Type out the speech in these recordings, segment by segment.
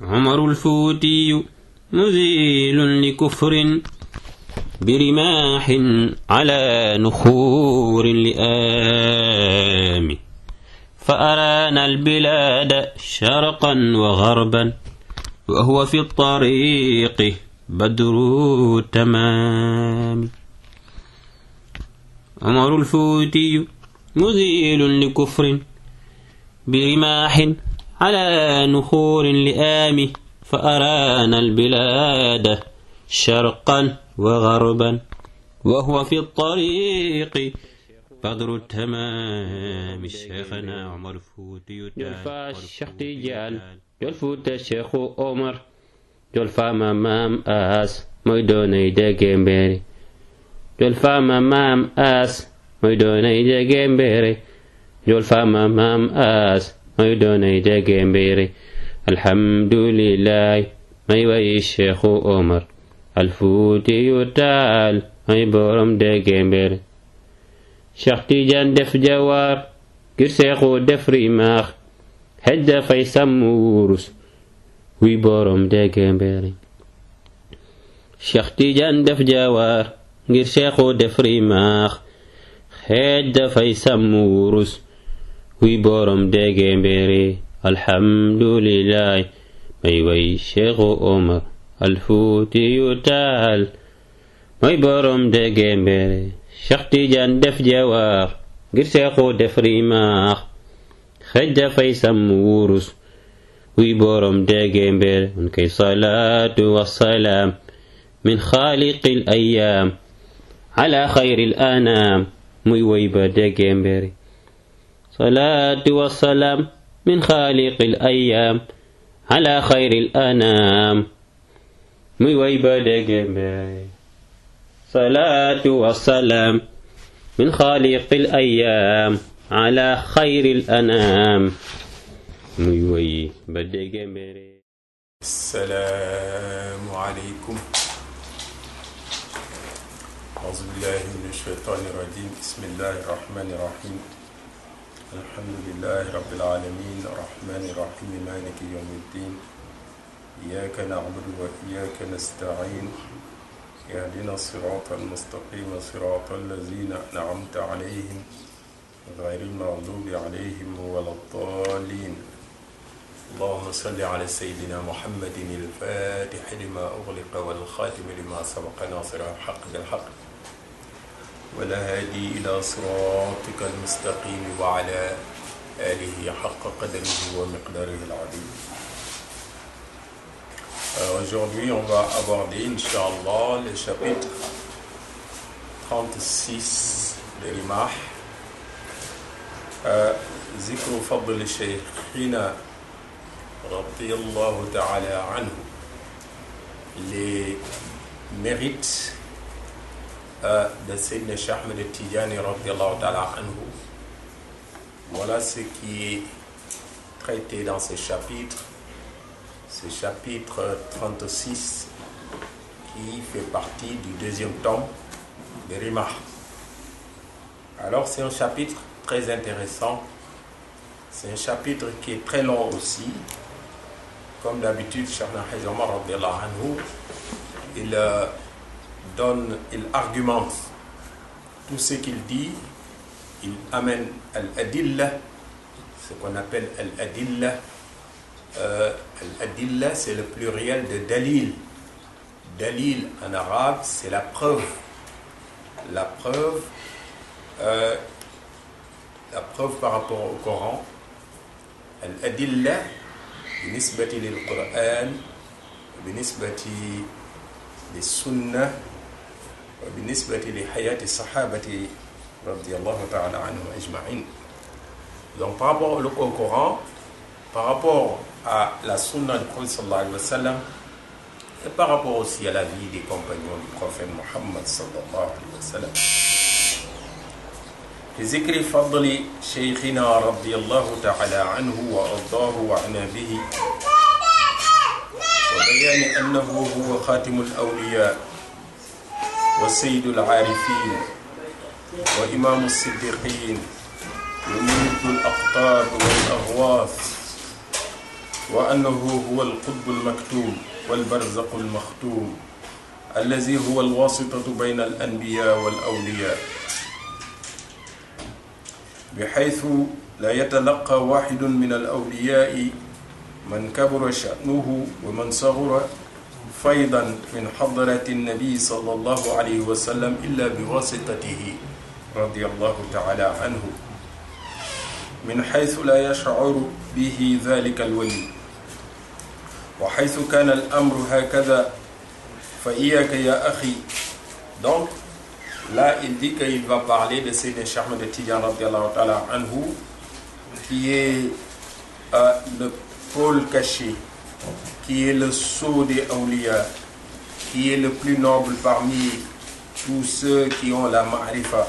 عمر الفوتي مذيل لكفر برماح على نخور لئام فأرانا البلاد شرقا وغربا وهو في الطريق بدر تمام. عمر الفوتي مذيل لكفر برماح على نخور لئام فأرانا البلاد شرقا وغربا وهو في الطريق بدر التمام. شيخنا عمر الفوتي جلفا الشيخ تيجان جلفوت الشيخ عمر جلفا مام آس ميدوني دجمبري جلفا مام آس ميدوني دجمبري جلفا مام آس ميدوني دجمبري. الحمد لله مي وي الشيخ عمر الفوتي تعال مي بورم دجمبري. شيخ تيجان دف جوار غير شيخو دف ريماخ حد فاي سمورس وي بورم دجمبري. شيخ تيجان دف جوار غير شيخو دف ريماخ حد فاي سمورس وي بورم دجمبري. الحمد لله مي وي الشيخ عمر الفوتي تعال مي بورم دجمبري. شيخ تيجان دف جوار غير شيخو دف ريماخ خد فاي سمورس وي بورم دجمبري. ونكي صلاة والسلام من خالق الأيام على خير الأنام مي ويبا دجمبري. صلاة والسلام من خالق الأيام على خير الأنام مي ويبا دجمبري. صلاة والسلام من خالق الأيام على خير الأنام مي ويبا دجمبري. السلام عليكم. أعوذ بالله من الشيطان الرجيم. بسم الله الرحمن الرحيم. الحمد لله رب العالمين الرحمن الرحيم مالك يوم الدين. إياك نعبد وإياك نستعين. اهدنا الصراط المستقيم صراط الذين أنعمت عليهم غير المغضوب عليهم ولا الضالين. اللهم صل على سيدنا محمد الفاتح لما أغلق والخاتم لما سبق ناصر الحق بالحق والهادي إلى صراطك المستقيم وعلى آله حق قدره ومقداره العظيم. Aujourd'hui, on va aborder, Inch'Allah, le chapitre 36 de Rimah. ذكر فضل شيخنا رضي الله تعالى عنه. Les mérites de Sayyidina Cheikh Ahmed Tidjani radiyallahu ta'ala anhu. Voilà ce qui est traité dans ce chapitre 36 qui fait partie du deuxième tome de Rimah. Alors c'est un chapitre très intéressant, c'est un chapitre qui est très long aussi. Comme d'habitude, Cheikh Ahmed Omar radiyallahu anhu, il argumente tout ce qu'il dit, il amène al-adilla, ce qu'on appelle al-adilla. Al-adilla, c'est le pluriel de dalil. Dalil en arabe, c'est la preuve. La preuve par rapport au Coran. Al-adilla, بالنسبة للقرآن وبالنسبة للسنة وبالنسبة لحياة الصحابة رضي الله تعالى عنهم أجمعين. Donc par rapport au Coran, par rapport à la sunna du prophète sallallahu alayhi wa sallam et par rapport aussi à la vie des compagnons du prophète Muhammad sallallahu alayhi wa sallam. لذكر فضل شيخنا رضي الله تعالى عنه وأرضاه وعنا به وبيان أنه هو خاتم الأولياء وسيد العارفين وإمام الصديقين ومنذ الأقطاب والأغواث وأنه هو القطب المكتوم والبرزق المختوم الذي هو الواسطة بين الأنبياء والأولياء، بحيث لا يتلقى واحد من الأولياء من كبر شأنه ومن صغر فيضا من حضرة النبي صلى الله عليه وسلم إلا بواسطته رضي الله تعالى عنه، من حيث لا يشعر به ذلك الولي. وحيث كان الأمر هكذا فإياك يا أخي. Donc là il dit qu'il va parler de Sayyidina Cheikh Ahmed Tidiane radiyallahu ta'ala anhu, qui est le pôle caché, qui est le sceau des awliya, qui est le plus noble parmi tous ceux qui ont la ma'rifa,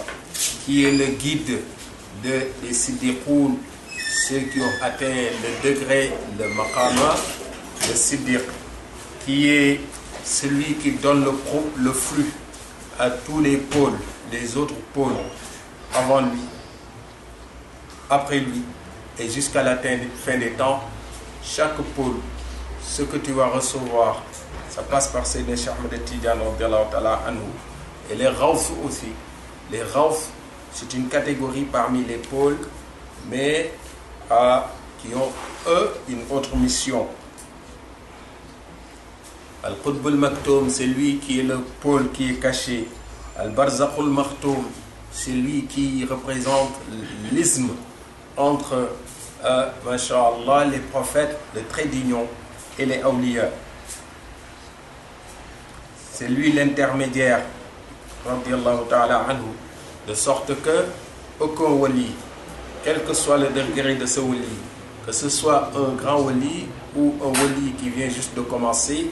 qui est le guide des siddiqoun, ceux qui ont atteint le degré, le maqama, le siddiq, qui est celui qui donne le flux à tous les pôles, les autres pôles, avant lui, après lui, et jusqu'à la fin des temps. Chaque pôle, ce que tu vas recevoir, ça passe par Sayyidina Cheikh Ahmed Tidiane radiyallahu ta'ala anhu. Et les Ghawth aussi. Les Ghawth, c'est une catégorie parmi les pôles, mais qui ont, eux, une autre mission. Al-Qutb al-Maktoum, c'est lui qui est le pôle qui est caché. Al-Barzaq al-Makhtoum, c'est lui qui représente l'isme entre, masha'Allah, les prophètes, le trait d'union, et les awliya. C'est lui l'intermédiaire, radiyallahu ta'ala anhu, de sorte que aucun wali, quel que soit le degré de ce wali, que ce soit un grand wali ou un wali qui vient juste de commencer,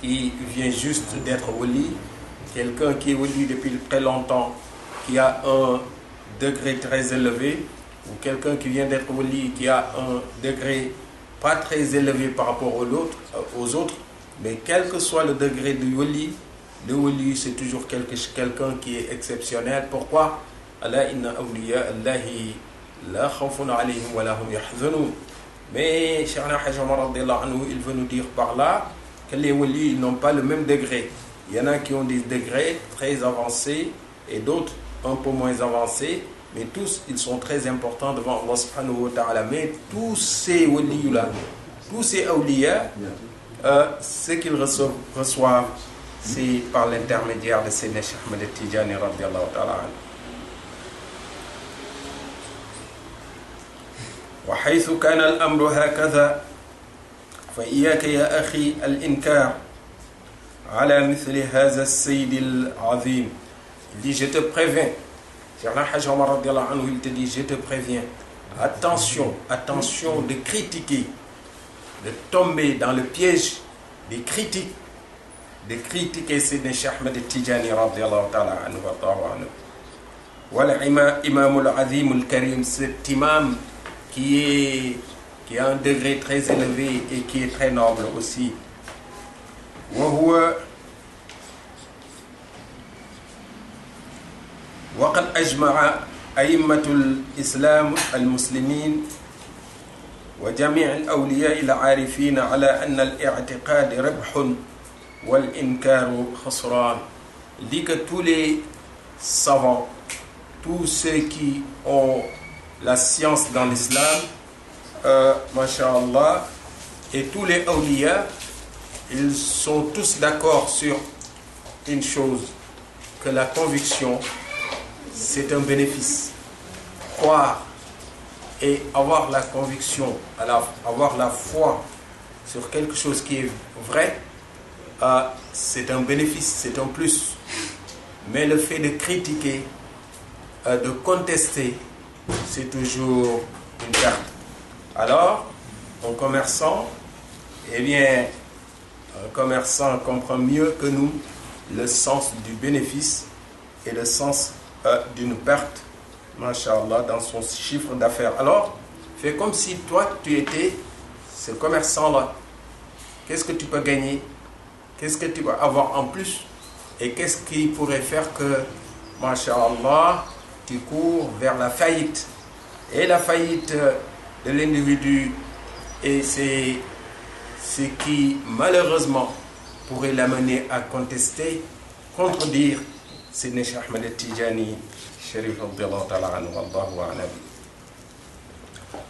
qui vient juste d'être wali, quelqu'un qui est wali depuis très longtemps, qui a un degré très élevé, ou quelqu'un qui vient d'être wali, qui a un degré pas très élevé par rapport aux autres, mais quel que soit le degré du wali, le wali c'est toujours quelqu'un qui est exceptionnel. Pourquoi? Ala inna awliya Allahi la khawfun alayhim wa la hum yahzanun. Mais Cheikhna Hajj Omar radiyallahu anhu, il veut nous dire par là que les walis n'ont pas le même degré. Il y en a qui ont des degrés très avancés et d'autres un peu moins avancés, mais tous ils sont très importants devant Allah subhanahu wa ta'ala. Mais tous ces walis là, tous ces awliya, ce qu'ils reçoivent, c'est par l'intermédiaire de Sayyidina Cheikh Ahmed Tidiane radiyallahu ta'ala anhu. وحيث كان الأمر هكذا فإياك يا أخي الإنكار على مثل هذا السيد العظيم. Il dit je te préviens. Cheikhna Hajj Omar radiyallahu anhu, il te dit je te préviens. Attention, attention de critiquer, de tomber dans le piège des critiques, de critiquer Sayyidina Cheikh Ahmed Tidiane radiyallahu ta'ala anhu wa ta'ala anhu. Wal imam al-azim al-karim, cet imam qui a un degré très élevé et qui est très noble aussi. وقد أجمع أئمة الإسلام المسلمين وجميع الأولياء العارفين على أن الاعتقاد ربح والإنكار خسران. Il dit que tous les savants, tous ceux qui ont la science dans l'islam, masha'Allah, et tous les awliya, ils sont tous d'accord sur une chose, que la conviction c'est un bénéfice. Croire et avoir la conviction, avoir la foi sur quelque chose qui est vrai, c'est un bénéfice, c'est un plus. Mais le fait de critiquer, de contester, c'est toujours une perte. Alors, un commerçant, eh bien, un commerçant comprend mieux que nous le sens du bénéfice et le sens d'une perte, masha'Allah, dans son chiffre d'affaires. Alors, fais comme si toi, tu étais ce commerçant-là. Qu'est-ce que tu peux gagner? Qu'est-ce que tu vas avoir en plus? Et qu'est-ce qui pourrait faire que, masha'Allah, tu cours vers la faillite? Et la faillite de l'individu et ses ce qui malheureusement pourrait l'amener à contester, contredire Sidna Cheikh Ahmed al-Tijani Sharif radiyallahu ta'ala anhu wallahu a'lam.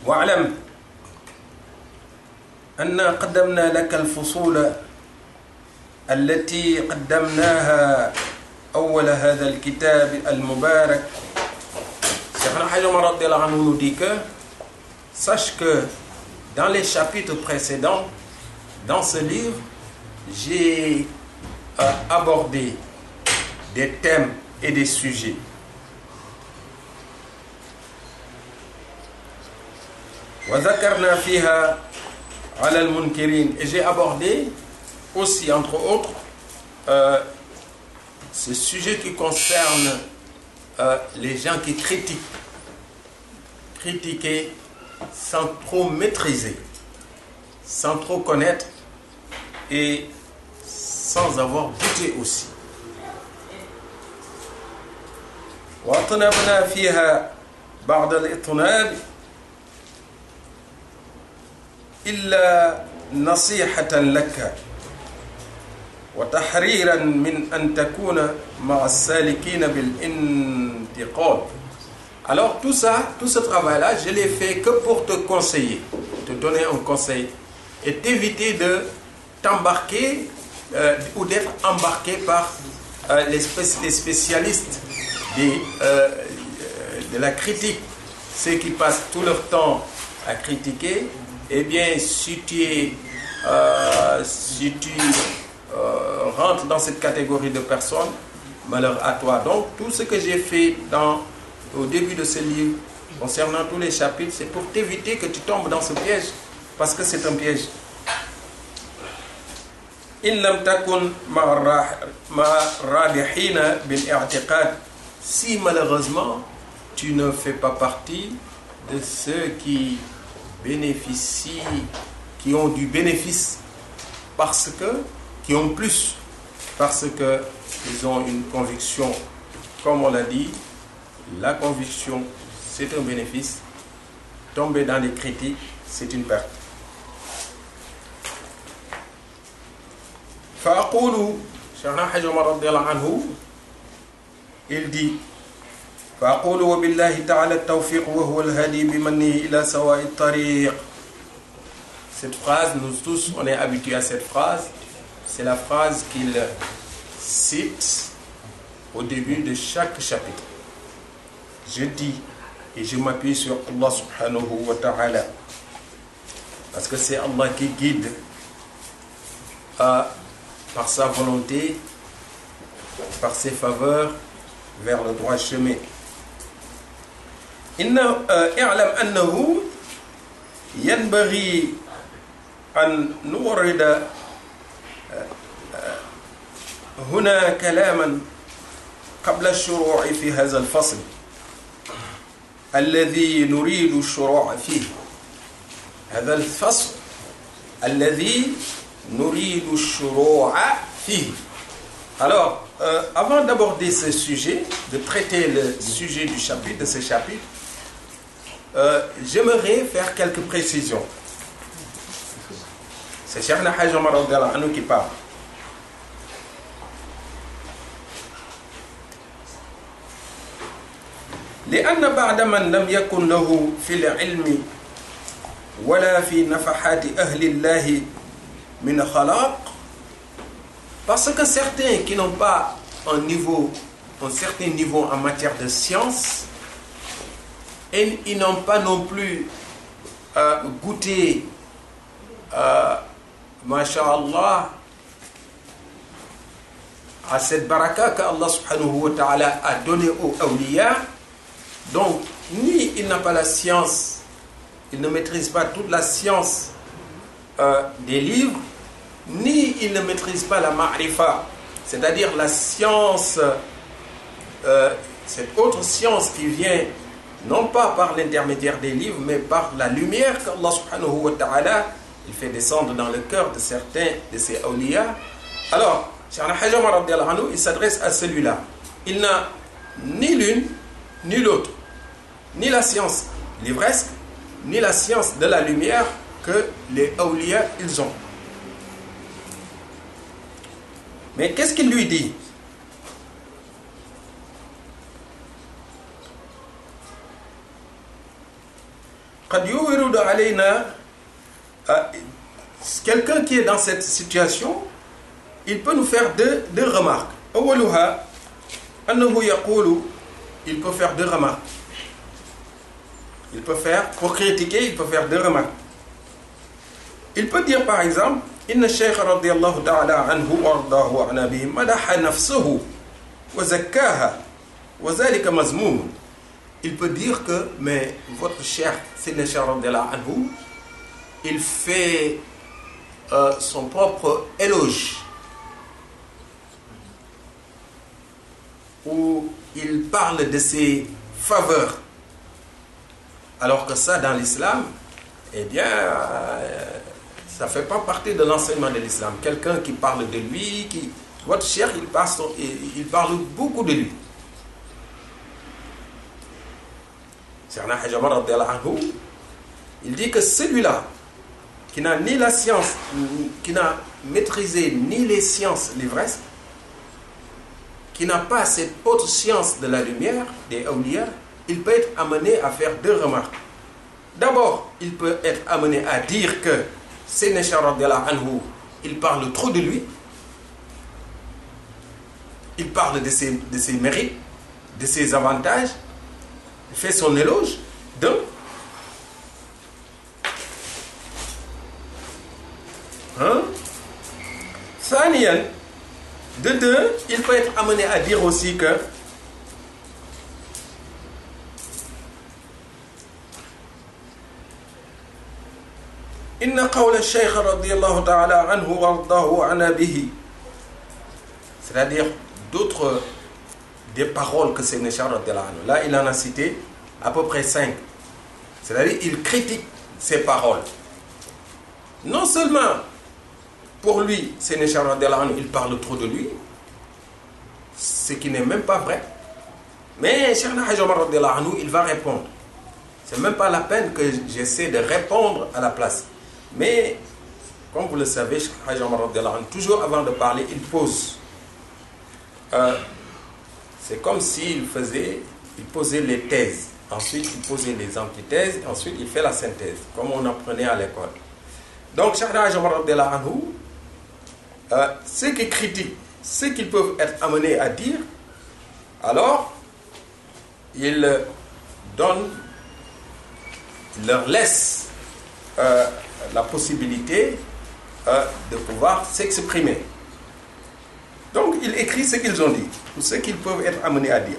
واعلم أن قدمنا لك الفصول التي قدمناها أول هذا الكتاب المبارك. Cheikh Al-Hajj Omar radiyallahu anhu nous dit que sache que dans les chapitres précédents, dans ce livre, j'ai abordé des thèmes et des sujets. وذكرنا فيها على المنكرين. Et j'ai abordé aussi, entre autres, ce sujet qui concerne les gens qui critiquer sans trop maîtriser, sans trop connaître et sans avoir douté aussi. وأطنبنا فيها بعض الإطناب إلا نصيحة لك وتحريرا من أن تكون مع السالكين بالانتقاد. Alors tout ce travail-là, je l'ai fait que pour te conseiller, te donner un conseil et t'éviter de t'embarquer ou d'être embarqué par les spécialistes de la critique, ceux qui passent tout leur temps à critiquer. Eh bien, si tu rentres dans cette catégorie de personnes, malheur à toi. Donc, tout ce que j'ai fait au début de ce livre, concernant tous les chapitres, c'est pour t'éviter que tu tombes dans ce piège, parce que c'est un piège. إن لم تكن مع الرابحين بالاعتقاد. Si malheureusement tu ne fais pas partie de ceux qui bénéficient, qui ont du bénéfice qui ont plus, parce qu'ils ont une conviction, comme on l'a dit, la conviction c'est un bénéfice, tomber dans les critiques c'est une perte. فأقول شيخنا حاج عمر رضي الله عنه il dit فأقول وبالله تعالى التوفيق وهو الهادي بمنه إلى سواء الطريق. Cette phrase, nous tous on est habitués à cette phrase, c'est la phrase qu'il cite au début de chaque chapitre. Je dis et je m'appuie sur Allah subhanahu wa ta'ala, parce que c'est Allah qui guide par sa volonté, par ses faveurs, vers le droit chemin. اعلم أنه ينبغي أن نورد هنا كلاما قبل الشروع في هذا الفصل الذي نريد الشروع فيه. هذا الفصل الذي نريد الشروع فيه. Alors, avant d'aborder ce sujet, de traiter le sujet du chapitre, de ce chapitre, j'aimerais faire quelques précisions. C'est Cheikh Al-Hajj Omar radiyallahu anhu qui parle. لأن بعد من لم يكن له في العلم ولا في نفحات أهل الله من خلاق. Parce que certains qui n'ont pas un certain niveau en matière de science, et ils n'ont pas non plus goûté, masha'Allah, à cette baraka qu'Allah subhanahu wa ta'ala a donné aux awliya. Donc, ni il n'a pas la science, il ne maîtrise pas toute la science des livres, ni il ne maîtrise pas la ma'rifa, c'est-à-dire la science, cette autre science qui vient non pas par l'intermédiaire des livres, mais par la lumière qu'Allah subhanahu wa ta'ala il fait descendre dans le cœur de certains de ses awliya. Alors, Cheikh Al-Hajj Omar radiyallahu anhu, il s'adresse à celui-là. Il n'a ni l'une, ni l'autre, ni la science livresque, ni la science de la lumière que les awliya ils ont. Mais qu'est-ce qu'il lui dit? Quelqu'un qui est dans cette situation, il peut nous faire deux remarques. Il peut faire deux remarques. Pour critiquer, il peut faire deux remarques. Il peut dire par exemple, Inna Shaykh radiyallahu ta'ala anhu wa ardahu wa anabihi madaha nafsuhu wa zakkaha wa zalika mazmoum. Il peut dire que, mais votre cher Sayyidina Shaykh radiyallahu anhu, il fait son propre éloge, où il parle de ses faveurs, alors que ça dans l'islam, eh bien, ça ne fait pas partie de l'enseignement de l'islam. Quelqu'un qui parle de lui, votre cher, il parle beaucoup de lui. Sayyidina Hajj Omar radiyallahu anhu, il dit que celui-là qui n'a ni la science, qui n'a maîtrisé ni les sciences livresques, qui n'a pas cette haute science de la lumière, des awliya, il peut être amené à faire deux remarques. D'abord, il peut être amené à dire que Sayyidina Shaykh radiyallahu anhu, il parle trop de lui, il parle de ses mérites, de ses avantages, il fait son éloge. Donc, Thaniyan, de deux, il peut être amené à dire aussi que Inna qawla shaykh radiyallahu ta'ala anhu wa ardahu ana bihi, c'est-à-dire des paroles que Sayyidina Shaykh radiyallahu anhu, là il en a cité à peu près 5, c'est-à-dire il critique ces paroles. Non seulement pour lui, Sayyidina Shaykh radiyallahu anhu, il parle trop de lui, ce qui n'est même pas vrai, mais Cheikhna Hajj Omar radiyallahu anhu, il va répondre. C'est même pas la peine que j'essaie de répondre à la place. Mais, comme vous le savez, Cheikh Hajj Omar radiyallahu anhu, toujours avant de parler, il pose. C'est comme s'il posait les thèses. Ensuite, il posait les antithèses. Ensuite, il fait la synthèse, comme on apprenait à l'école. Donc, Cheikh Hajj Omar radiyallahu anhu, ceux qui critiquent, ceux qui peuvent être amenés à dire, alors, il leur laisse la possibilité de pouvoir s'exprimer. Donc, il écrit ce qu'ils ont dit, ou ce qu'ils peuvent être amenés à dire.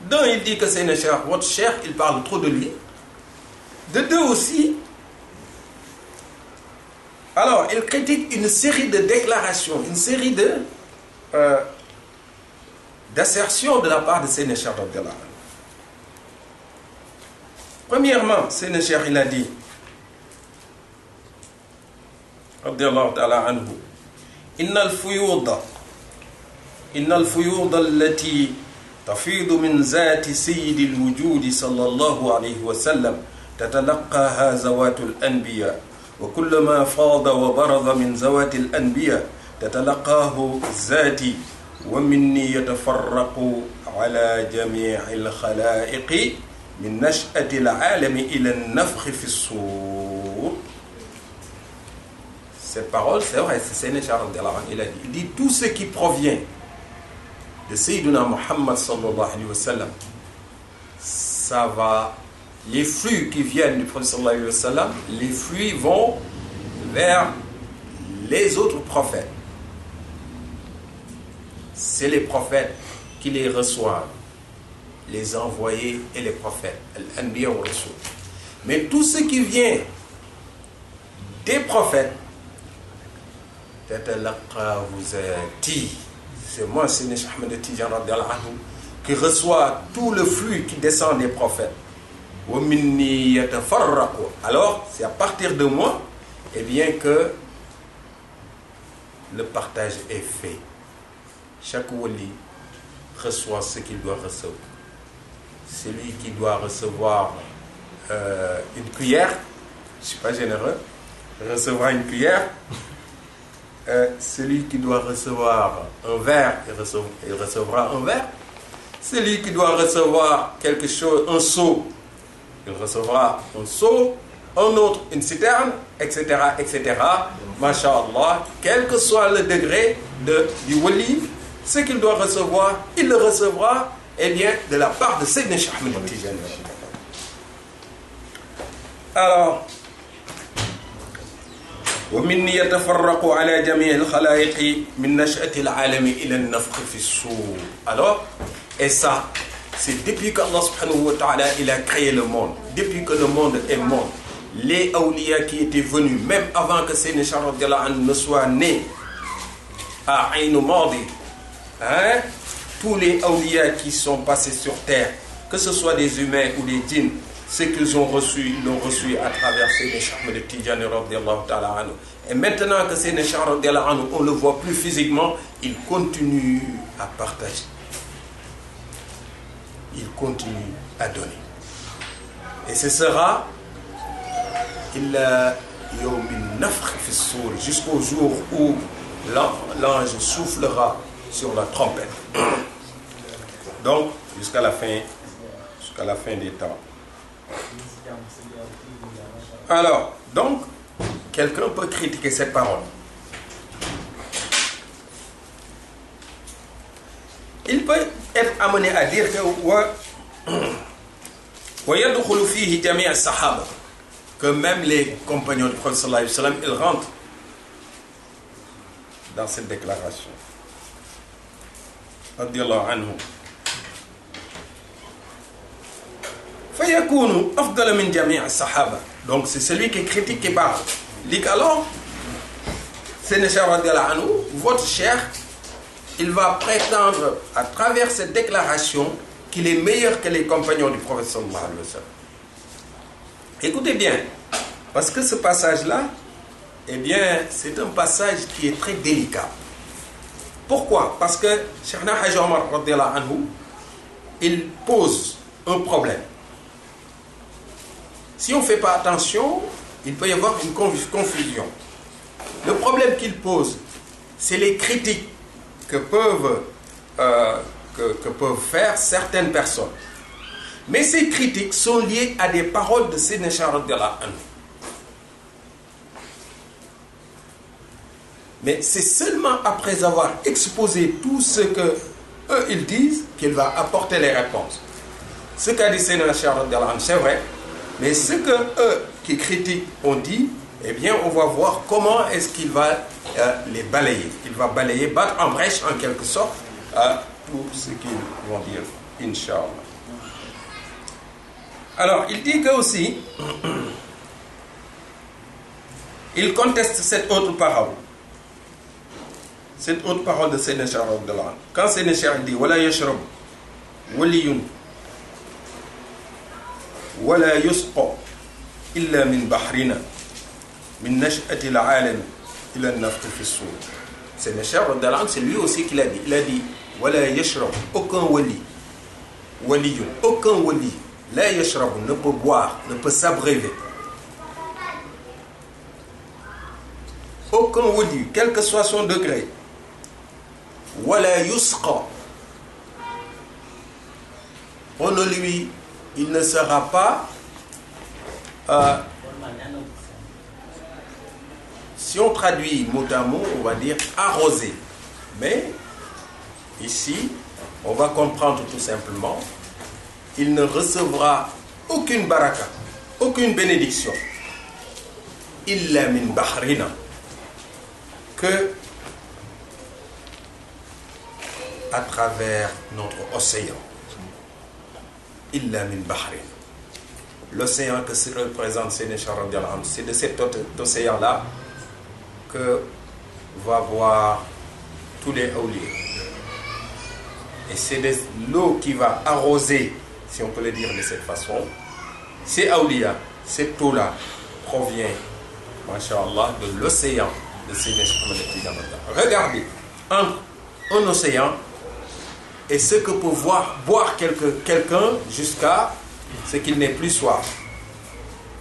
D'un, il dit que c'est une chair, votre chair, il parle trop de lui. De deux aussi, alors, il critique une série de déclarations, une série d'assertions de la part de Sayyidina Shaykh radiyallahu anhu. Premièrement, Sayyidina Shaykh, il a dit, radiyallahu ta'ala anhu, Inna al-fuyud allati tafidu min zati sayyidi al-wujudi sallallahu alayhi wa sallam tatalaqaha zawatul anbiya wa kullu ma fada wa barada min zawatil anbiya tatalaqahu zati wa minni yatafarraqu ala jami'il khalaiqi min nash'ati al-alami ila an-nafkhi fi as-sur. Cette parole, c'est vrai, c'est Sayyidina Shaykh radiyallahu anhu, il dit tout ce qui provient de Sayyidina Muhammad sallallahu alayhi wa sallam, ça va, les flux qui viennent du prophète sallallahu alayhi wa sallam, les flux vont vers les autres prophètes. C'est les prophètes qui les reçoivent, les envoyés et les prophètes, al-anbiya wa rasul. Mais tout ce qui vient des prophètes, c'est moi, c'est Cheikh Ahmed Tidiane radiyallahu anhu, qui reçoit tout le flux qui descend des prophètes. Alors, c'est à partir de moi, eh bien, que le partage est fait. Chaque wali reçoit ce qu'il doit recevoir. Celui qui doit recevoir une cuillère, je ne suis pas généreux, recevra une cuillère. celui qui doit recevoir un verre, il recevra un verre. Celui qui doit recevoir quelque chose, un seau, il recevra un seau. Un autre, une citerne, etc., etc. Masha'Allah, quel que soit le degré du wali, ce qu'il doit recevoir, il le recevra, eh bien, de la part de Sayyidina Cheikh Ahmed Tijani. Alors, ومن يتفرق على جميع الخلائق من نشأة العالم إلى النفخ في الصور. Alors, et ça, c'est depuis qu'Allah subhanahu wa ta'ala il a créé le monde, depuis que le monde est monde, les awliya qui étaient venus, même avant que Sayyidina Cheikh radiyallahu anhu ne soit né à Aïn Madi, hein, tous les awliya qui sont passés sur terre, que ce soit des humains ou des djinns, ce qu'ils ont reçu, ils l'ont reçu à travers Sayyidina Cheikh Ahmed Tijani radiyallahu ta'ala anhu. Et maintenant que Sayyidina Cheikh radiyallahu anhu, on ne le voit plus physiquement, il continue à partager. Il continue à donner. Et ce sera jusqu'au jour où l'ange soufflera sur la trompette. Donc, jusqu'à la fin des temps. Alors, donc, quelqu'un peut critiquer cette parole. Il peut être amené à dire que même les compagnons du prophète sallallahu alayhi wa sallam, ils rentrent dans cette déclaration. Radiyallahu anhu. فَيَكُونُ أَفْضَلَ مِنْ جَمِيعِ الصَّحَابَةِ. Donc c'est celui qui critique qui parle. Il dit qu'alors, Sayyidina Cheikh radiyallahu anhu, votre cheikh, il va prétendre à travers cette déclaration qu'il est meilleur que les compagnons du prophète sallallahu alayhi wa sallam. Écoutez bien, parce que ce passage-là, eh bien, c'est un passage qui est très délicat. Pourquoi? Parce que Cheikhna Hajj Omar radiyallahu anhu, il pose un problème. Si on ne fait pas attention, il peut y avoir une confusion. Le problème qu'il pose, c'est les critiques que peuvent faire certaines personnes. Mais ces critiques sont liées à des paroles de Sayyidina Cheikh radiyallahu anhu. Mais c'est seulement après avoir exposé tout ce que eux ils disent qu'il va apporter les réponses. Ce qu'a dit Sayyidina Cheikh radiyallahu anhu, c'est vrai, mais ce que eux qui critiquent ont dit, eh bien on va voir comment est-ce qu'il va les balayer. Il va balayer, battre en brèche en quelque sorte pour ce qu'ils vont dire, Inch'Allah. Alors, il dit que aussi, il conteste cette autre parole. Cette autre parole de Sayyidina Cheikh radiyallahu anhu. Quand Sayyidina Cheikh dit wala yashrab waliyun wala yusqa illa min bahrina min nash'ati al-alam ila an-nafth fi as-sur. Sayyidina Cheikh radiyallahu anhu, c'est lui aussi qui l'a dit. Il a dit wala yashrab, aucun wali, waliyun, aucun wali, la yashrab, ne peut boire, ne peut s'abreuver. Aucun wali, quel que soit son degré, wala yusqa, on ne lui, il ne sera pas si on traduit mot à mot, on va dire arrosé, mais ici on va comprendre tout simplement, il ne recevra aucune baraka, aucune bénédiction, illa min bahrina, que à travers notre océan. Illa min bahrina. L'océan que se représente Sayyidina Cheikh radiyallahu anhu, c'est de cet océan-là que va voir tous les awliya. Et c'est de l'eau qui va arroser, si on peut le dire de cette façon, ces awliya, cette eau-là provient, masha'Allah, de l'océan de Sayyidina Cheikh Ahmed. Regardez, entre un océan et ce que peut boire quelqu'un jusqu'à ce qu'il n'ait plus soif.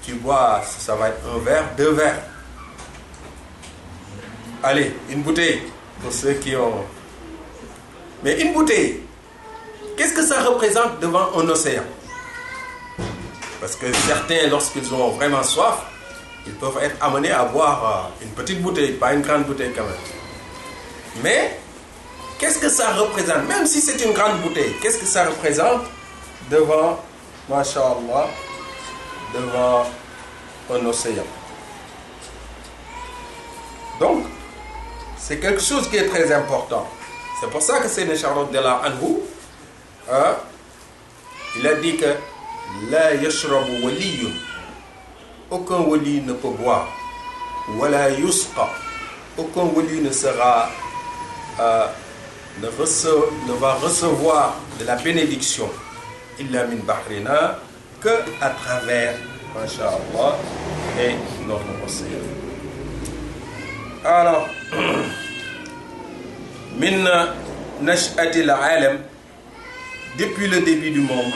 Tu bois, ça va être un verre, 2 verres. Allez, une bouteille, pour ceux qui ont... Mais une bouteille, qu'est-ce que ça représente devant un océan? Parce que certains, lorsqu'ils ont vraiment soif, ils peuvent être amenés à boire une petite bouteille, pas une grande bouteille quand même. Mais, qu'est-ce que ça représente? Même si c'est une grande bouteille, qu'est-ce que ça représente devant, masha'Allah, devant un océan? Donc, c'est quelque chose qui est très important. C'est pour ça que Sayyidina Cheikh radiyallahu anhu, il a dit que la yashrabu waliyun, aucun wali ne peut boire, wala yusqa, aucun wali ne sera ne va recevoir de la bénédiction illa min bahrina, que à travers, masha'Allah, et notre océan. Alors, min nash'atil alam, depuis le début du monde,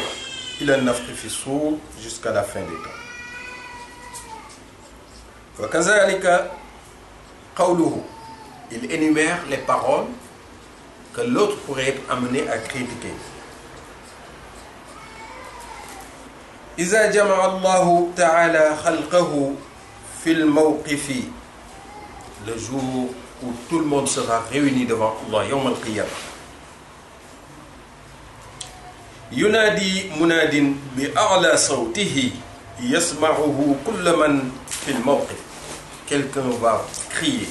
il a nafri fi sour, jusqu'à la fin des temps. Wa kazalika qawluhu, il énumère les paroles que l'autre pourrait être amené à critiquer. Iza jama'a Allahu ta'ala khalqahu fil mawqifi, le jour où tout le monde sera réuni devant Allah, yawm al-qiyamah. Yunadi munadin bi a'la sawtihi yasma'uhu kullu man fil mawqif. Quelqu'un va crier,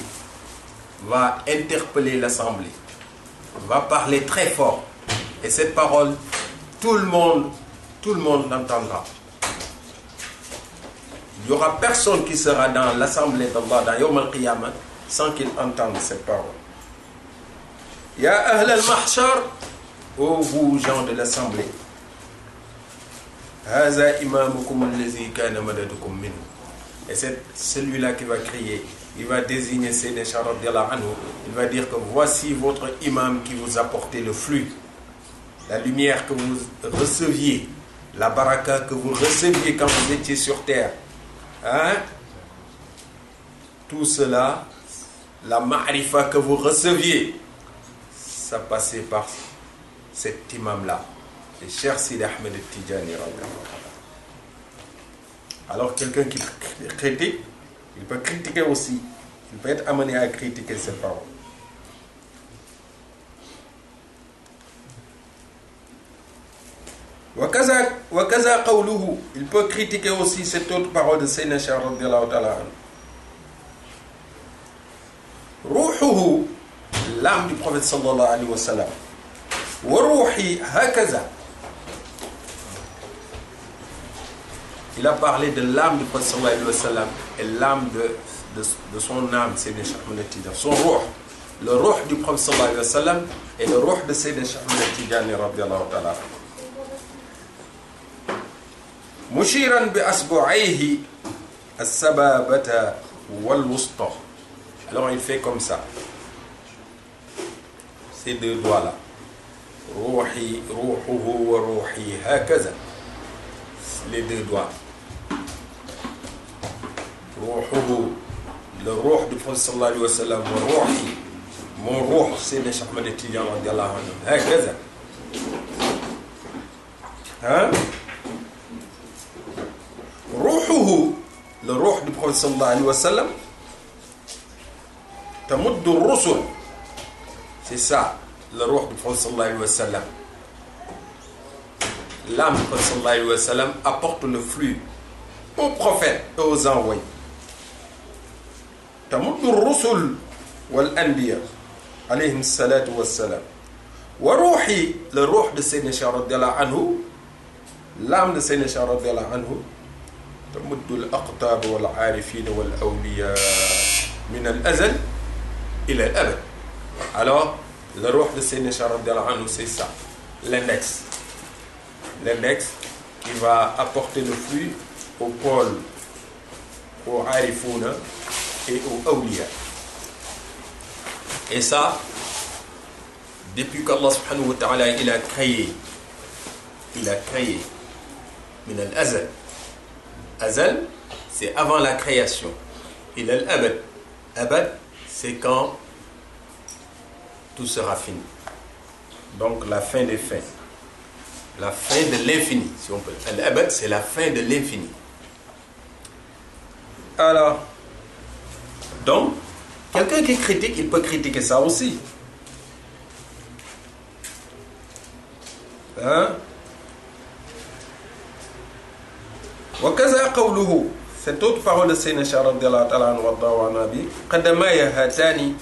va interpeller l'assemblée, va parler très fort. Et cette parole, tout le monde l'entendra. Il n'y aura personne qui sera dans l'assemblée d'Allah, dans Yawm al-Qiyamah, sans qu'il entende cette parole. Ya ahl al-mahshar, ô vous gens de l'assemblée, haza imamukum allazi kana madadukum minhu. Et c'est celui-là qui va crier, il va désigner Sayyidina Cheikh radiyallahu anhu, il va dire que voici votre imam qui vous apportait le flux, la lumière que vous receviez, la baraka que vous receviez quand vous étiez sur terre. Hein? Tout cela, la ma'rifa que vous receviez, ça passait par cet imam-là, le Cheikh Sidi Ahmed al-Tijani. Alors quelqu'un qui critique, il peut critiquer aussi, il peut être amené à critiquer ces paroles. Wakaza qawluhu, il peut critiquer aussi cette autre parole de Sayyidina Cheikh radiyallahu ta'ala anhu. Ruhuhu, l'âme du prophète sallallahu alayhi wa sallam. Wa ruhi hakaza. Il a parlé de l'âme du prophète sallallahu alayhi wa sallam et l'âme de son âme, Sayyidina Cheikh Ahmed al-Tijani. Son ruh, le ruh du prophète sallallahu alayhi wa sallam et le ruh de Sayyidina Cheikh Ahmed al-Tijani radiyallahu ta'ala anhu. Mushiran bi asbu'ayhi as-sababata wal-wusta. Alors il fait comme ça. Ces deux doigts-là. Ruhi, ruhuhu wa ruhi, hakaza. Les deux doigts. Ruhuhu, le ruh du prophète sallallahu alayhi wa sallam, wa ruhi, mon ruh, c'est le Cheikh Ahmed al-Tijani radiyallahu anhu. Hakaza. Hein? Ruhuhu, le ruh du prophète sallallahu alayhi wa sallam, tamuddu rusul, c'est ça, le ruh du prophète sallallahu alayhi wa sallam. L'âme du prophète sallallahu alayhi wa sallam apporte le flux aux prophètes et aux envoyés. Tamuddu rusul wal anbiya alayhim salatu wa salam. Wa ruhi, le ruh de Sayyidina Cheikh radiyallahu anhu, l'âme de Sayyidina Cheikh radiyallahu anhu, تمد الأقطاب والعارفين والأولياء من الأزل إلى الأبد. Alors, le ruh de Sayyidina Cheikh radiyallahu anhu, c'est ça, l'index. L'index qui va apporter le flux au pôle, aux arifouna et aux awliya. Et ça, depuis qu'Allah subhanahu wa ta'ala il a créé min al-azal. Azal, c'est avant la création. Il est l'abad. Abad, c'est quand tout sera fini. Donc la fin des fins. La fin de l'infini, si on peut. Al-abad, c'est la fin de l'infini. Alors, donc, quelqu'un qui critique, il peut critiquer ça aussi. Hein? وكذا قوله, cette autre parole de Sayyidina Cheikh radiyallahu ta'ala anhu wa nabi, قدماي هاتان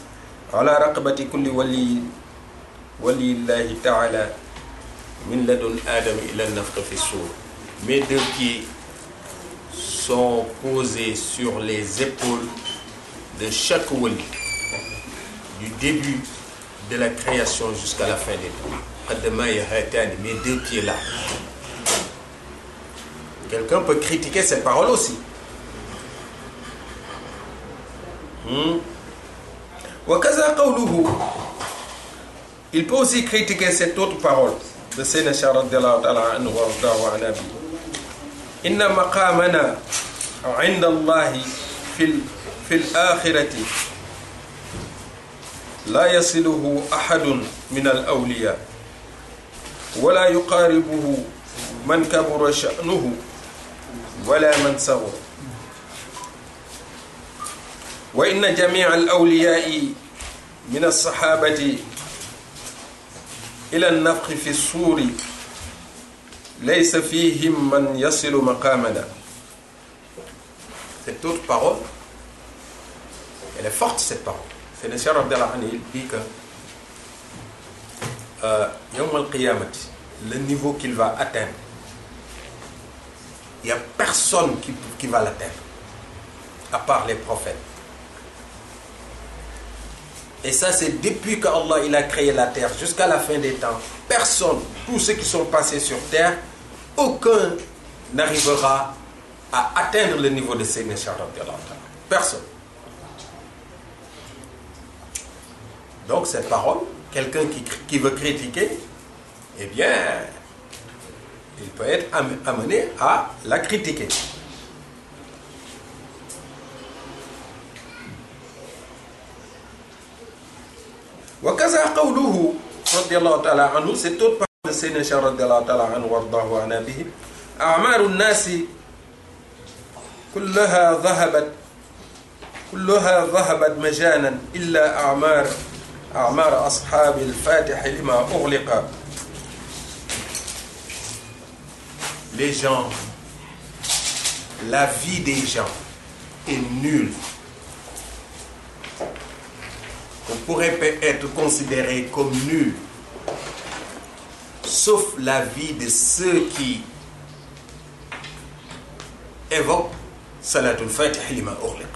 على رقبة كل ولي الله تعالى من لدن آدم إلى النفخ في الصور. Mes deux pieds sont posés sur les épaules de chaque wali, du début de la création jusqu'à la fin des temps. قدماي هاتان, mes deux pieds là. Quelqu'un peut critiquer cette parole aussi. وكذا قوله, il peut aussi critiquer cette autre parole de Sayyidina Cheikh radiyallahu ta'ala anhu wa nabi. Inna maqamana 'inda Allah fil akhirati la yasiluhu ahadun min al-awliya wa la yuqaribuhu man kabura sha'nuhu wala man saghura. Wa inna jami'a al-awliya'i min as-sahabati ila an-nafkhi fi as-suri laysa fihim man yasilu maqamana. Cette autre parole, elle est forte, cette parole. C'est le Cheikh radiyallahu anhu, il dit que yawm al-qiyamati, le niveau qu'il va atteindre, il n'y a personne qui va l'atteindre, à part les prophètes. Et ça, c'est depuis qu'Allah il a créé la terre jusqu'à la fin des temps. Personne, tous ceux qui sont passés sur terre, aucun n'arrivera à atteindre le niveau de Sayyidina Cheikh radiyallahu ta'ala. Personne. Donc cette parole, quelqu'un qui veut critiquer, eh bien, il peut être amené à la critiquer. وكذا قوله رضي الله تعالى عنه, c'est autre parole de Sayyidina Cheikh radiyallahu ta'ala anhu wardahu wa nabihi. أعمار الناس كلها ذهبت مجانا إلا أعمار أصحاب الفاتح لما أغلق. Les gens, la vie des gens est nulle. On pourrait être considéré comme nul, sauf la vie de ceux qui évoquent Salatul Fatih lima ughliq.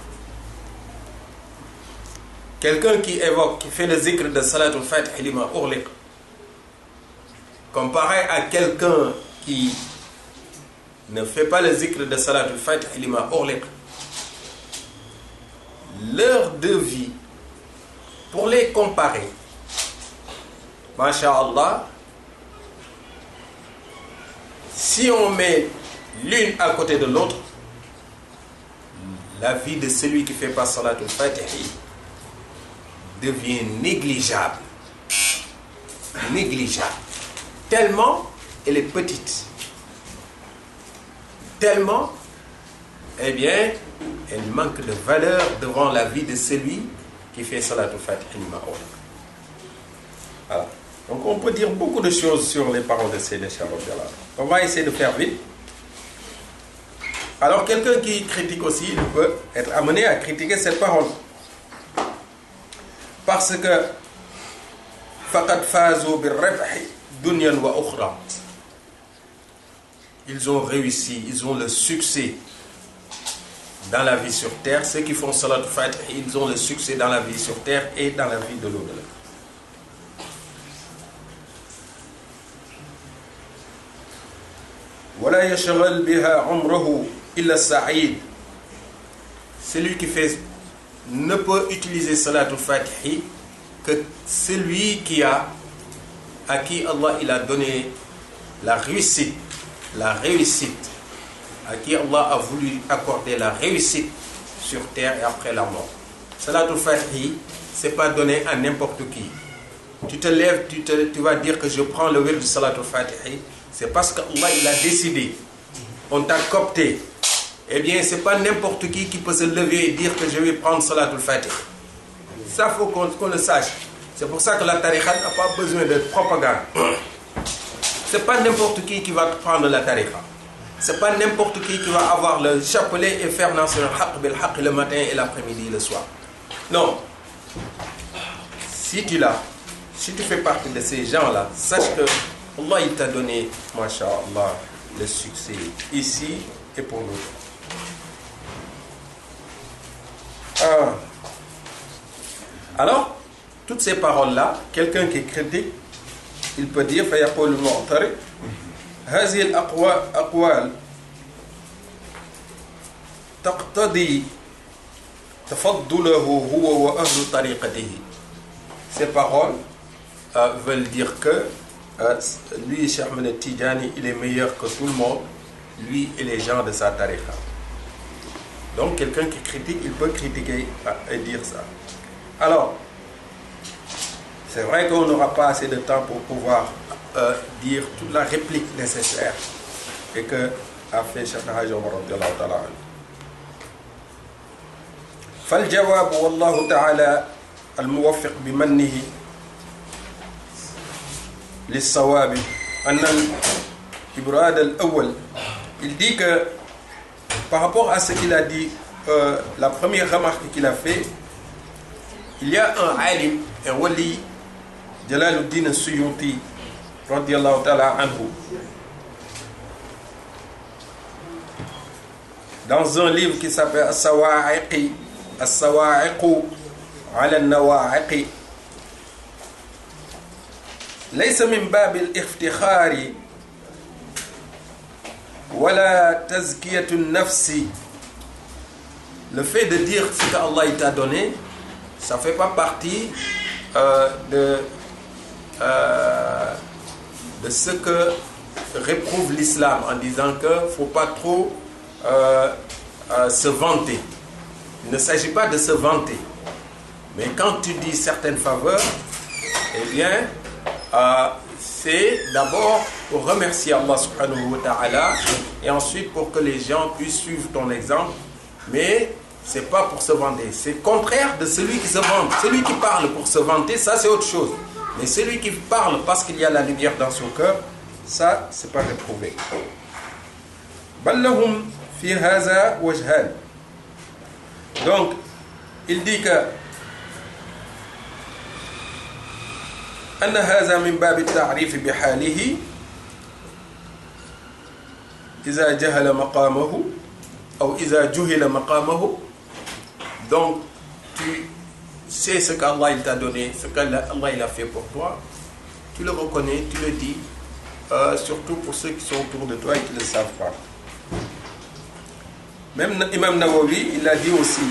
Quelqu'un qui évoque, qui fait le zikr de Salatul Fatih lima ughliq, comparé à quelqu'un qui ne fait pas le zikr de Salatul Fatih lima ughliq, leur deux vies, pour les comparer, masha'Allah, si on met l'une à côté de l'autre, la vie de celui qui fait pas Salatul Fatih devient négligeable. Négligeable. Tellement elle est petite. Tellement, eh bien, elle manque de valeur devant la vie de celui qui fait Salatul Fatih lima ughliq. Voilà. Donc on peut dire beaucoup de choses sur les paroles de Sayyidina Cheikh radiyallahu anhu. On va essayer de faire vite. Alors quelqu'un qui critique aussi, il peut être amené à critiquer cette parole. Parce que faqad fazu bir-rabhi dunyan wa ukhra. Ils ont réussi, ils ont le succès dans la vie sur terre. Ceux qui font Salatul Fatih, ils ont le succès dans la vie sur terre et dans la vie de l'au-delà. ولا يشغل بها عمره إلا السعيد. Celui qui fait ne peut utiliser Salatul Fatih que celui à qui Allah il a donné la réussite, à qui Allah a voulu accorder la réussite sur terre et après la mort. Salatul Fatihi, c'est pas donné à n'importe qui. Tu te lèves, tu vas dire que je prends le wird du Salatul Fatihi, c'est parce qu'Allah il a décidé. On t'a coopté. Eh bien, c'est pas n'importe qui peut se lever et dire que je vais prendre Salatul Fatihi. Ça, faut qu'on le sache. C'est pour ça que la tariqa n'a pas besoin de propagande. C'est pas n'importe qui va prendre la tariqa. C'est pas n'importe qui va avoir le chapelet et faire Nasr al-Haq bil-Haq le matin et l'après-midi, le soir. Non. Si tu fais partie de ces gens-là, sache que Allah il t'a donné, masha'Allah, le succès ici et pour nous. Alors, toutes ces paroles-là, quelqu'un qui critique, il peut dire فيقول المعترض هذه الأقوال تقتضي تفضله هو وأهل طريقته. Ces paroles veulent dire que lui, Cheikh Ahmed Tidjani, il est meilleur que tout le monde, lui et les gens de sa tariqa. Donc quelqu'un qui critique, il peut critiquer et dire ça. Alors, c'est vrai qu'on n'aura pas assez de temps pour pouvoir dire toute la réplique nécessaire et que a fait Cheikh Hajj Omar radiyallahu ta'ala anhu. فالجواب والله تعالى الموفق بمنه للصواب أن الإبراد الأول. Il dit que par rapport à ce qu'il a dit, la première remarque qu'il a fait, il y a un alim, un wali, Jalaluddin Suyuti radiyallahu ta'ala anhu, dans un livre qui s'appelle As-Sawa'iqu ala al-Nawa'iqi, ليس من باب الافتخار ولا تزكية النفس. Le fait de dire ce qu'Allah t'a donné, ça ne fait pas partie de ce que réprouve l'islam en disant qu'il ne faut pas trop se vanter. Il ne s'agit pas de se vanter. Mais quand tu dis certaines faveurs, eh bien, c'est d'abord pour remercier Allah subhanahu wa ta'ala et ensuite pour que les gens puissent suivre ton exemple. Mais ce n'est pas pour se vanter. C'est contraire de celui qui se vante. Celui qui parle pour se vanter, ça c'est autre chose. Mais celui qui parle parce qu'il y a la lumière dans son cœur, ça c'est pas réprouvé. Ballahum fi haza wajhan. Donc, il dit que أن هذا من باب التعريف بحاله إذا جهل مقامه أو إذا جهل مقامه. Donc, tu sais ce qu'Allah il t'a donné, ce qu'Allah il a fait pour toi, tu le reconnais, tu le dis, surtout pour ceux qui sont autour de toi et qui ne le savent pas. Même Imam Nawawi, il a dit aussi,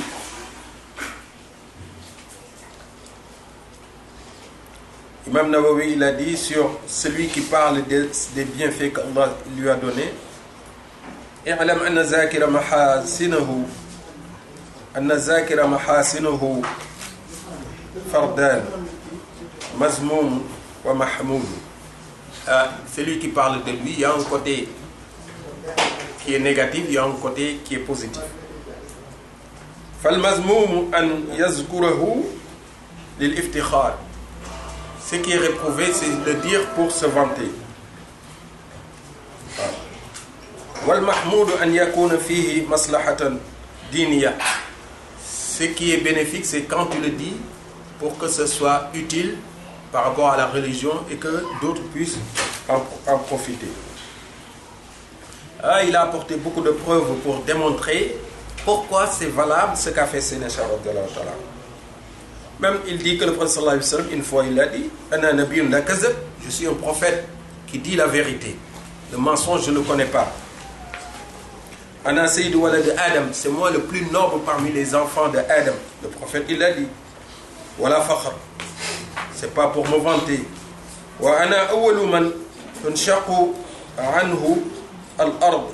Imam Nawawi, il a dit sur celui qui parle des bienfaits qu'Allah lui a donnés, اعلم أن الذاكر محاسنه فردان مذموم ومحمود. Celui qui parle de lui, il y a un côté qui est négatif, il y a un côté qui est positif. فالمذموم أن يذكره للافتخار. Ce qui est réprouvé, c'est de dire pour se vanter. والمحمود أن يكون فيه مصلحة دينية. Ce qui est bénéfique, c'est quand tu le dis pour que ce soit utile par rapport à la religion et que d'autres puissent en profiter. Il a apporté beaucoup de preuves pour démontrer pourquoi c'est valable ce qu'a fait Sénéchal. Même il dit que le prophète sallallahu alayhi wa sallam, une fois il a dit, Ana nabiyyun la kazab, je suis un prophète qui dit la vérité. Le mensonge, je ne le connais pas. Ana sayyid walad Adam, c'est moi le plus noble parmi les enfants de Adam. Le prophète il a dit, wala fakhr, c'est pas pour me vanter. Wa ana awwalu man tunshaqu anhu al-ard.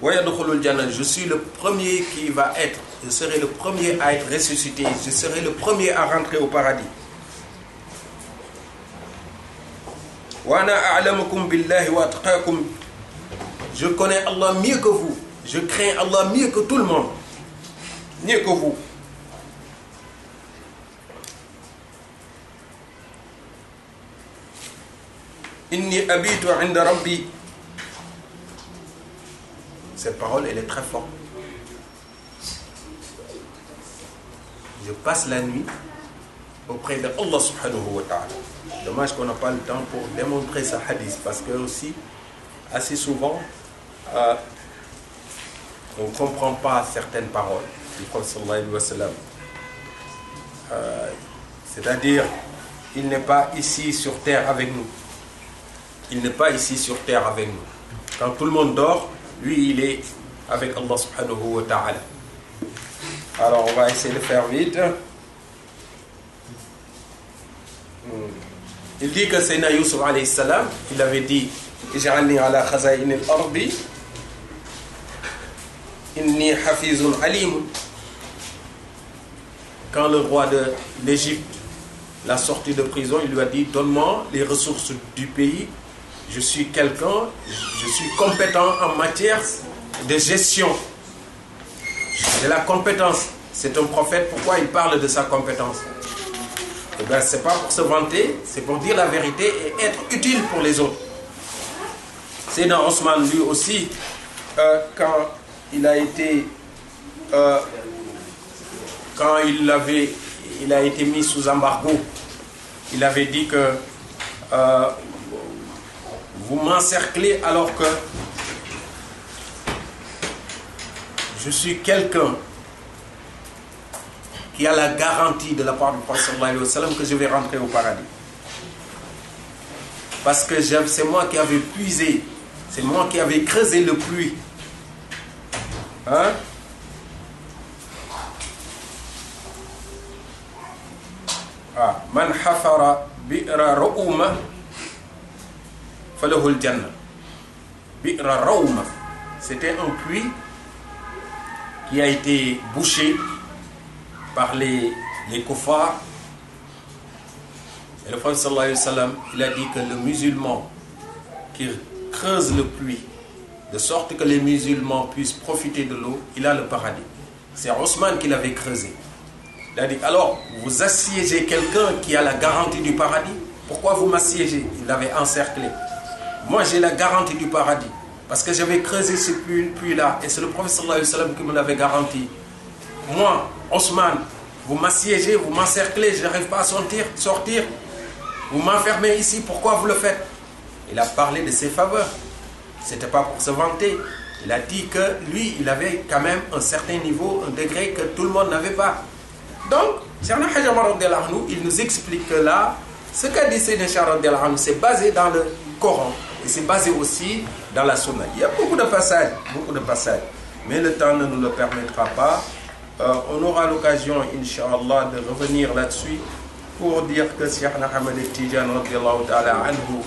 Je suis le premier qui va être, je serai le premier à être ressuscité, je serai le premier à rentrer au paradis. Je connais Allah mieux que vous, je crains Allah mieux que tout le monde, mieux que vous. Inni abitu inda rabbi. Cette parole, elle est très forte. Je passe la nuit auprès de Allah subhanahu wa ta'ala. Dommage qu'on n'a pas le temps pour démontrer ce hadith, parce que aussi, assez souvent, on ne comprend pas certaines paroles du prophète sallallahu alayhi wa sallam. C'est-à-dire, il n'est pas ici sur terre avec nous. Il n'est pas ici sur terre avec nous. Quand tout le monde dort, lui, il est avec Allah subhanahu wa ta'ala. Alors, on va essayer de faire vite. Il dit que Sayyidina Yusuf alayhi salam, il avait dit Ij'alni ala khaza'in al-ardi inni hafizun alim. Quand le roi de l'Égypte l'a sorti de prison, il lui a dit donne-moi les ressources du pays. Je suis quelqu'un, je suis compétent en matière de gestion. J'ai la compétence. C'est un prophète, pourquoi il parle de sa compétence? Eh bien, ce n'est pas pour se vanter, c'est pour dire la vérité et être utile pour les autres. C'est dans Osman, lui aussi, quand il a été il a été mis sous embargo, il avait dit que vous m'encerclez alors que je suis quelqu'un qui a la garantie de la part du prophète sallallahu alayhi wa sallam que je vais rentrer au paradis. Parce que c'est moi qui avais puisé, c'est moi qui avais creusé le puits. Hein? Man hafara bi'ra ra'uma falahu al-jannah. Bi'ra ra'uma, c'était un puits qui a été bouché par les kuffars. Et le prophète sallallahu alayhi wa sallam, il a dit que le musulman qui creuse le puits de sorte que les musulmans puissent profiter de l'eau, il a le paradis. C'est Osman qui l'avait creusé. Il a dit alors vous assiégez quelqu'un qui a la garantie du paradis, pourquoi vous m'assiégez? Il l'avait encerclé. Moi j'ai la garantie du paradis parce que j'avais creusé ce puits-là et c'est le prophète sallallahu alayhi wa sallam qui me l'avait garanti. Moi, Osman, vous m'assiégez, vous m'encerclez, je n'arrive pas à sortir. Vous m'enfermez ici, pourquoi vous le faites? Il a parlé de ses faveurs. Ce n'était pas pour se vanter. Il a dit que lui, il avait quand même un certain niveau, un degré que tout le monde n'avait pas. Donc, Cheikh Hadjama radhiyallahu anhu, il nous explique que là, ce qu'a dit Cheikh radhiyallahu anhu, c'est basé dans le Coran et c'est basé aussi dans la Sunna. Il y a beaucoup de passages. Mais le temps ne nous le permettra pas. On aura l'occasion, Inch'Allah, de revenir là-dessus pour dire que Cheikh Ahmed Tidiane radhiyallahu ta'ala anhu,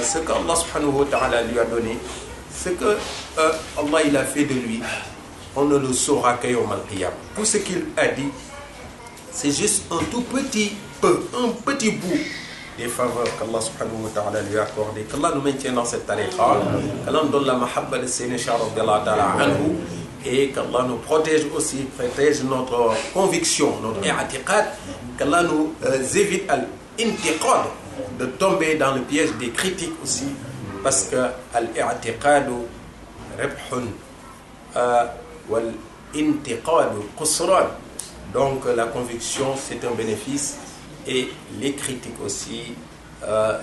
ce qu'Allah subhanahu wa ta'ala lui a donné, ce que Allah il a fait de lui, on ne le saura qu'à Yawm al-Qiyam. Tout ce qu'il a dit, c'est juste un tout petit peu, un petit bout des faveurs qu'Allah subhanahu wa ta'ala lui a accordé. Qu'Allah nous maintienne dans cette tariqa, qu'Allah nous donne la mahabba de Sayyidina Cheikh radhiyallahu ta'ala anhu, et qu'Allah nous protège aussi, protège notre conviction, notre i'atiqad, qu'Allah nous évite al-intiqad, de tomber dans le piège des critiques aussi, parce que al-i'tiqad ribhun wal-intiqad qusran. Donc la conviction c'est un bénéfice et les critiques aussi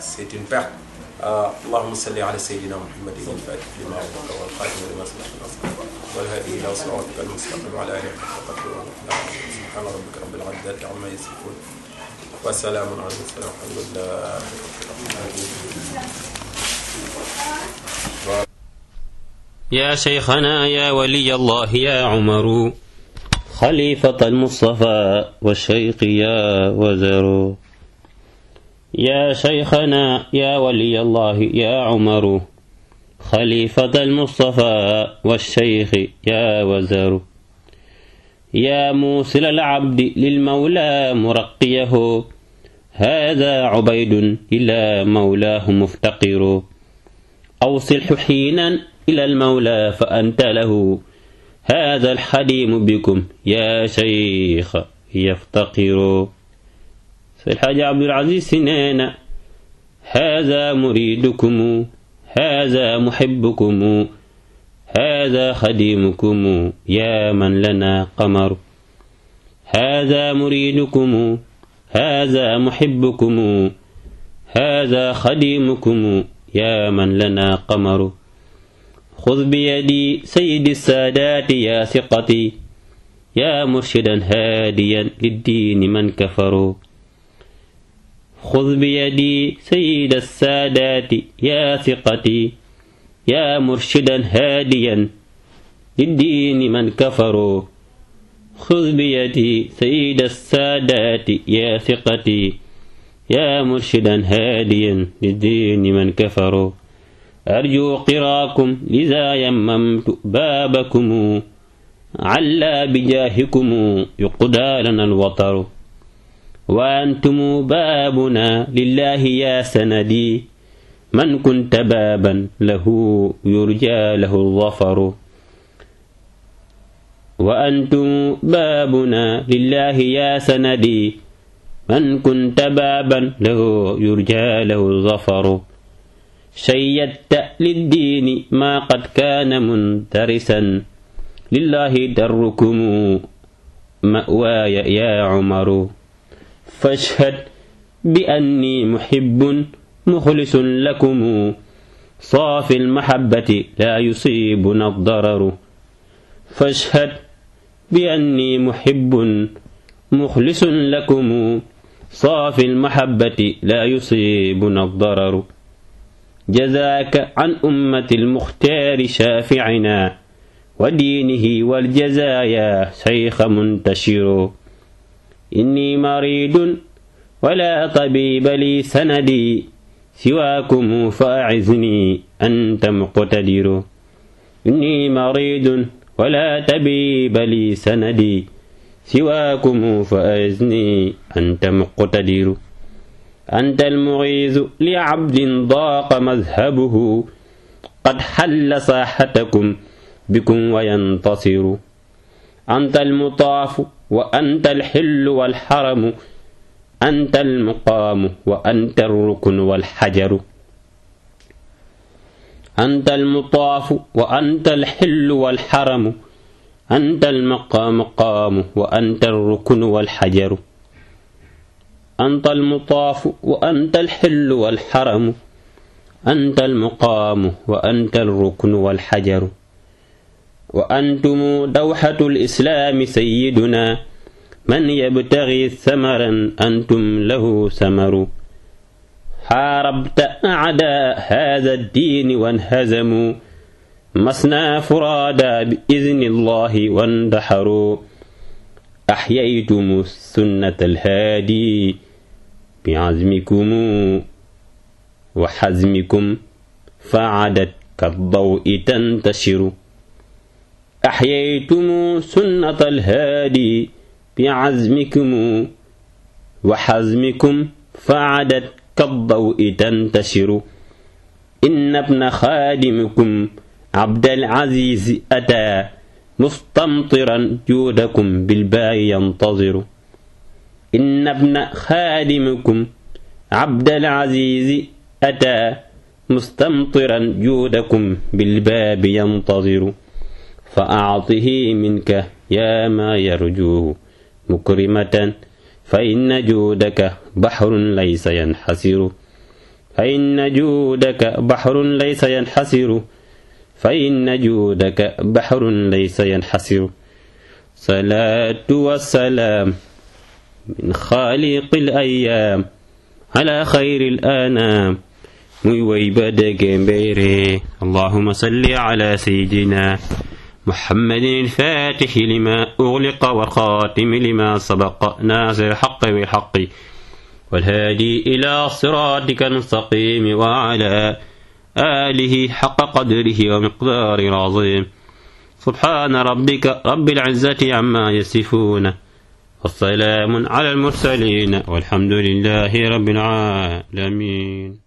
c'est une perte. اللهم صل على سيدنا محمد الفاتح لما أغلق والخاتم لما سبق والهادي إلى صراطك المستقيم وعلى آله حق قدره سبحان ربك رب العزة عما يصفون وسلام على المرسلين والحمد لله. يا شيخنا يا ولي الله يا عمر خليفة المصطفى والشيخ يا وزر. يا شيخنا يا ولي الله يا عمر خليفة المصطفى والشيخ يا وزر يا موصل العبد للمولى مرقيه هذا عبيد إلى مولاه مفتقر أوصله حينا إلى المولى فأنت له هذا الحليم بكم يا شيخ يفتقر الحاج عبد العزيز سنان هذا مريدكم هذا محبكم هذا خديمكم يا من لنا قمر هذا مريدكم هذا محبكم هذا خديمكم يا من لنا قمر خذ بيدي سيد السادات يا ثقتي يا مرشدا هاديا للدين من كفروا خذ بيدي سيد السادات يا ثقتي يا مرشدا هاديا للدين من كفروا خذ بيدي سيد السادات يا ثقتي يا مرشدا هاديا للدين من كفروا أرجو قراكم لذا يممت بابكم على بجاهكم يقضى لنا الوطر وأنتم بابنا لله يا سندي من كنت بابا له يرجى له الظفر وأنتم بابنا لله يا سندي من كنت بابا له يرجى له الظفر شيدت للدين ما قد كان منترسا لله دركم مأواي يا عمر فاشهد بأني محب مخلص لكم صافي المحبة لا يصيبنا الضرر فاشهد بأني محب مخلص لكم صافي المحبة لا يصيبنا الضرر جزاك عن أمة المختار شافعنا ودينه والجزايا شيخ منتشر إني مريض ولا طبيب لي سندي سواكم فأعزني أنت مقتدر إني مريض ولا طبيب لي سندي سواكم فأعزني أنت مقتدر أنت المغيث لعبد ضاق مذهبه قد حل ساحتكم بكم وينتصر أنت المطاف وأنت الحل والحرم أنت المقام وأنت الركن والحجر أنت المطاف وأنت الحل والحرم أنت المقام وأنت الركن والحجر أنت المطاف وأنت الحل والحرم أنت المقام وأنت الركن والحجر وأنتم دوحة الإسلام سيدنا من يبتغي ثمرا أنتم له ثمر حاربت أعداء هذا الدين وانهزموا مسنا فرادا بإذن الله واندحروا أحييتم السنة الهادي بعزمكم وحزمكم فعدت كالضوء تنتشر أحييتم سنة الهادي بعزمكم وحزمكم فعدت كالضوء تنتشر إن ابن خادمكم عبد العزيز أتى مستمطرا جودكم بالباء ينتظر إن ابن خادمكم عبد العزيز أتى مستمطرا جودكم بالباب ينتظر فأعطه منك يا ما يرجوه مكرمة فإن جودك بحر ليس ينحسر فإن جودك بحر ليس ينحسر فإن جودك بحر ليس ينحسر صلاة والسلام من خالق الأيام على خير الأنام muy way ba dege mbere اللهم صل على سيدنا محمد الفاتح لما أغلق والخاتم لما سبق ناصر الحق بالحق والهادي إلى صراطك المستقيم وعلى آله حق قدره ومقداره العظيم سبحان ربك رب العزة عما يصفون والسلام على المرسلين والحمد لله رب العالمين.